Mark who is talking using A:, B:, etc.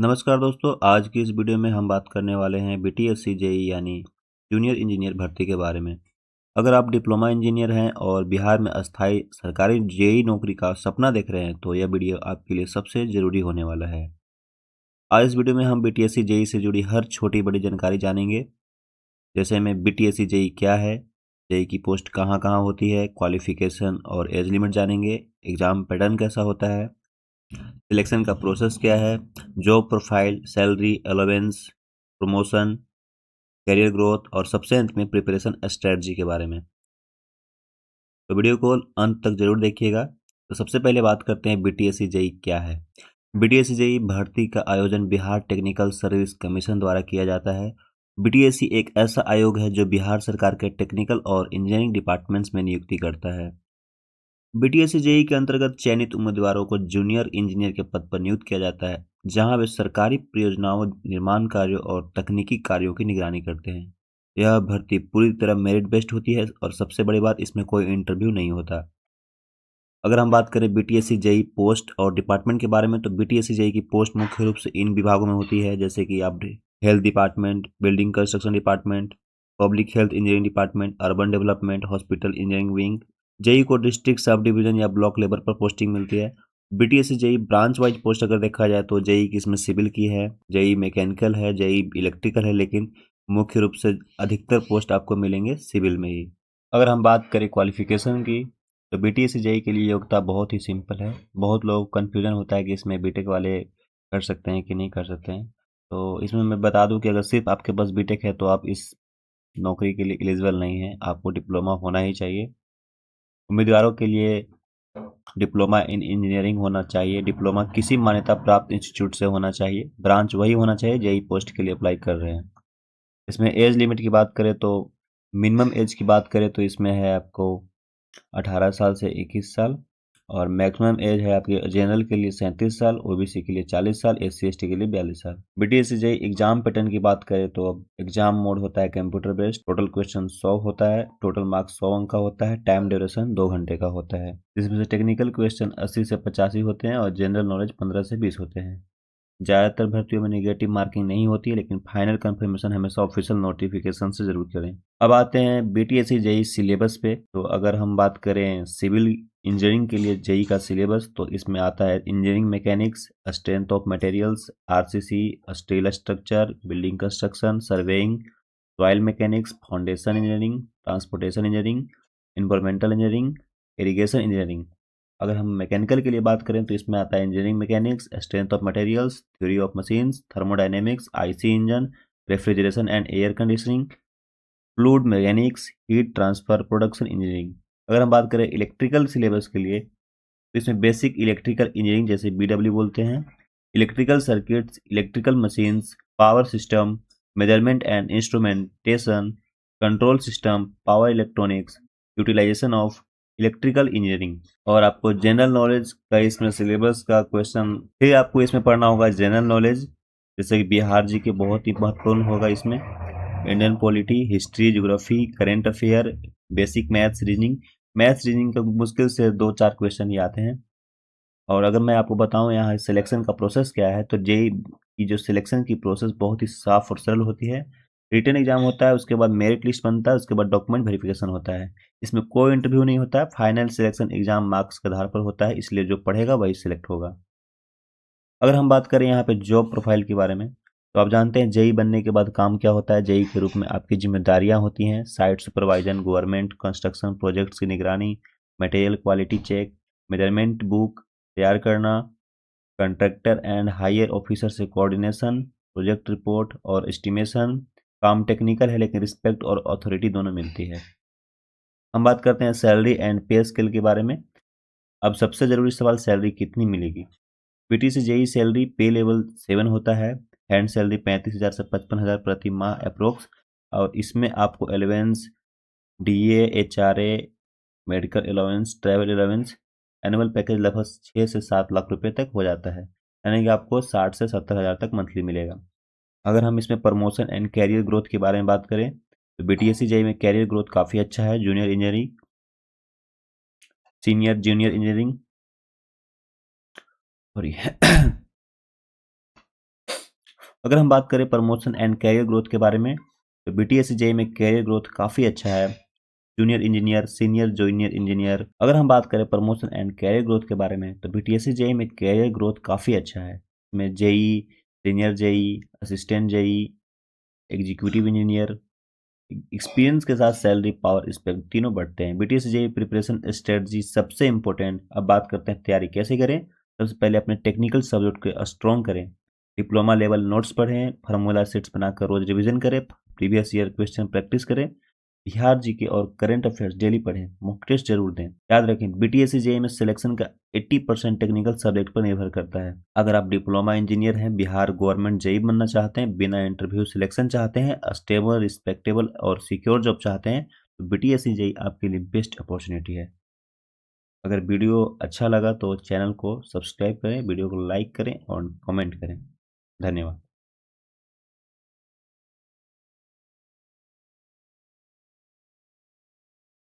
A: नमस्कार दोस्तों, आज की इस वीडियो में हम बात करने वाले हैं बीटीएससी जेई यानी जूनियर इंजीनियर भर्ती के बारे में। अगर आप डिप्लोमा इंजीनियर हैं और बिहार में अस्थायी सरकारी जेई नौकरी का सपना देख रहे हैं तो यह वीडियो आपके लिए सबसे ज़रूरी होने वाला है। आज इस वीडियो में हम बीटीएससी जेई से जुड़ी हर छोटी बड़ी जानकारी जानेंगे। जैसे में बीटीएससी जेई क्या है, जेई की पोस्ट कहाँ कहाँ होती है, क्वालिफिकेशन और एज लिमिट जानेंगे, एग्ज़ाम पैटर्न कैसा होता है, सिलेक्शन का प्रोसेस क्या है, job profile, salary, allowance, promotion, career growth और सबसे अंत में प्रिपरेशन स्ट्रेटजी के बारे में। तो वीडियो को अंत तक जरूर देखिएगा। तो सबसे पहले बात करते हैं बीटीएससी जेई क्या है। बीटीएससी जेई भर्ती का आयोजन बिहार टेक्निकल सर्विस कमीशन द्वारा किया जाता है। बीटीएससी एक ऐसा आयोग है जो बिहार सरकार के टेक्निकल और इंजीनियरिंग डिपार्टमेंट्स में नियुक्ति करता है। बीटीएससी जेई के अंतर्गत चयनित उम्मीदवारों को जूनियर इंजीनियर के पद पर नियुक्त किया जाता है, जहां वे सरकारी परियोजनाओं, निर्माण कार्यों और तकनीकी कार्यों की निगरानी करते हैं। यह भर्ती पूरी तरह मेरिट बेस्ड होती है और सबसे बड़ी बात, इसमें कोई इंटरव्यू नहीं होता। अगर हम बात करें बीटीएससी जेई पोस्ट और डिपार्टमेंट के बारे में, तो बीटीएससी जेई की पोस्ट मुख्य रूप से इन विभागों में होती है, जैसे कि आप health department, building construction department, public health engineering department, urban development, hospital engineering wing. JE को डिस्ट्रिक्ट, सब डिवीजन या ब्लॉक लेवल पर पोस्टिंग मिलती है। BTSC JE branch wise post अगर देखा जाए तो जेई किसमें सिविल की है, जेई मैकेनिकल है, जेई इलेक्ट्रिकल है, लेकिन मुख्य रूप से अधिकतर पोस्ट आपको मिलेंगे सिविल में ही। अगर हम बात करें क्वालिफिकेशन की, तो बीटीएससी जेई के लिए योग्यता बहुत ही सिंपल है। बहुत लोग कन्फ्यूजन होता है कि इसमें बीटेक वाले कर सकते हैं कि नहीं कर सकते हैं। तो इसमें मैं बता दूं कि अगर सिर्फ आपके पास बीटेक है तो आप इस नौकरी के लिए एलिजिबल नहीं है, आपको डिप्लोमा होना ही चाहिए। उम्मीदवारों के लिए डिप्लोमा इन इंजीनियरिंग होना चाहिए, डिप्लोमा किसी मान्यता प्राप्त इंस्टीट्यूट से होना चाहिए, ब्रांच वही होना चाहिए जेई पोस्ट के लिए अप्लाई कर रहे हैं। इसमें एज लिमिट की बात करें तो मिनिमम एज की बात करें तो इसमें है आपको 18 साल से 21 साल, और मैक्सिमम एज है आपके जनरल के लिए 37 साल, ओबीसी के लिए 40 साल, एससी एसटी के लिए 42 साल। बीटीएससी जेई एग्जाम पैटर्न की बात करें तो अब एग्जाम मोड होता है कंप्यूटर बेस्ड, टोटल क्वेश्चन 100 होता है, टोटल मार्क्स 100 अंक का होता है, टाइम ड्यूरेशन 2 घंटे का होता है, जिसमें से टेक्निकल क्वेश्चन 80 से 85 होते हैं और जनरल नॉलेज 15 से 20 होते हैं। ज़्यादातर भर्तियों में नेगेटिव मार्किंग नहीं होती है, लेकिन फाइनल कंफर्मेशन हमेशा ऑफिशियल नोटिफिकेशन से जरूर करें। अब आते हैं बीटीएससी जेई सिलेबस पे। तो अगर हम बात करें सिविल इंजीनियरिंग के लिए जेई का सिलेबस, तो इसमें आता है engineering mechanics, strength of materials, RCC, steel structure, building construction, surveying, soil mechanics, foundation engineering, transportation engineering, environmental engineering, irrigation engineering. अगर हम मैकेनिकल के लिए बात करें तो इसमें आता है engineering mechanics, strength of materials, theory of machines, thermodynamics, IC engine, refrigeration and air conditioning, fluid mechanics, heat transfer production engineering. अगर हम बात करें इलेक्ट्रिकल सिलेबस के लिए, तो इसमें बेसिक इलेक्ट्रिकल इंजीनियरिंग, जैसे बीडब्ल्यू बोलते हैं, electrical circuits, electrical machines, power system, measurement and instrumentation, control system, power electronics, utilization of electrical engineering. और आपको जनरल नॉलेज का इसमें सिलेबस का क्वेश्चन फिर आपको इसमें पढ़ना होगा जनरल नॉलेज, जैसे कि बिहार जी के बहुत ही महत्वपूर्ण होगा इसमें, Indian polity, history, geography, current affair, basic maths, reasoning. Maths reasoning का मुश्किल से 2-4 क्वेश्चन ही आते हैं। और अगर मैं आपको बताऊं यहाँ सिलेक्शन का प्रोसेस क्या है, तो जेई की जो सिलेक्शन की प्रोसेस बहुत ही साफ और सरल होती है। रिटन एग्जाम होता है, उसके बाद मेरिट लिस्ट बनता है, उसके बाद डॉक्यूमेंट वेरिफिकेशन होता है। इसमें कोई इंटरव्यू नहीं होता है, फाइनल सिलेक्शन एग्जाम मार्क्स के आधार पर होता है, इसलिए जो पढ़ेगा वही सिलेक्ट होगा। अगर हम बात करें यहाँ पे जॉब प्रोफाइल के बारे में, तो आप जानते हैं जेई बनने के बाद काम क्या होता है। जेई के रूप में आपकी जिम्मेदारियां होती हैं site supervision, government construction projects की निगरानी, material quality check, measurement book तैयार करना, कंट्रैक्टर एंड हायर ऑफिसर से कोऑर्डिनेशन, प्रोजेक्ट रिपोर्ट और एस्टिमेशन। काम टेक्निकल है लेकिन रिस्पेक्ट और अथॉरिटी दोनों मिलती है। हम बात करते हैं सैलरी एंड पे स्केल के बारे में। अब सबसे जरूरी सवाल, सैलरी कितनी मिलेगी। बीटीसी जेई सैलरी पे लेवल 7 होता है। हैंड सैलरी 35,000 से 55,000 प्रति माह अप्रोक्स, और इसमें आपको allowance, DA, HRA, medical allowance, travel allowance, annual package लगभग 6 से 7 लाख रुपए तक हो जाता है, यानी कि आपको 60 से 70,000 तक मंथली मिलेगा। अगर हम इसमें प्रमोशन एंड कैरियर ग्रोथ के बारे में बात करें, तो बीटीएससी जेई में कैरियर ग्रोथ काफ़ी अच्छा है। Junior engineering, senior junior engineering, sorry अगर हम बात करें प्रमोशन एंड कैरियर ग्रोथ के बारे में, तो बीटीएससी जेईई में कैरियर ग्रोथ काफ़ी अच्छा है। Junior engineer, senior junior engineer, अगर हम बात करें प्रमोशन एंड कैरियर ग्रोथ के बारे में, तो बीटीएससी जेईई में कैरियर ग्रोथ काफ़ी अच्छा है। इसमें JEE, senior JEE, assistant JEE, executive engineer, experience के साथ सैलरी, पावर, रिस्पेक्ट तीनों बढ़ते हैं। बीटीएस जेईई प्रिपरेशन स्ट्रेटजी सबसे इंपॉर्टेंट। अब बात करते हैं तैयारी कैसे करें। सबसे पहले अपने टेक्निकल सब्जेक्ट को स्ट्रॉन्ग करें। डिप्लोमा लेवल नोट्स पढ़ें, फार्मूला सेट्स बनाकर रोज रिवीजन करें, प्रीवियस ईयर क्वेश्चन प्रैक्टिस करें, बिहार जीके और करंट अफेयर्स डेली पढ़ें, मॉक टेस्ट जरूर दें। याद रखें बीटीएससी जेईई में सिलेक्शन का 80% टेक्निकल सब्जेक्ट पर निर्भर करता है। अगर आप डिप्लोमा इंजीनियर हैं, बिहार गवर्नमेंट जेईई बनना चाहते हैं, बिना इंटरव्यू सिलेक्शन चाहते हैं, स्टेबल, रिस्पेक्टेबल और सिक्योर जॉब चाहते हैं, तो बीटीएससी जेईई आपके लिए बेस्ट अपॉर्चुनिटी है। अगर वीडियो अच्छा लगा तो चैनल को सब्सक्राइब करें, वीडियो को लाइक करें और कमेंट करें। धन्यवाद।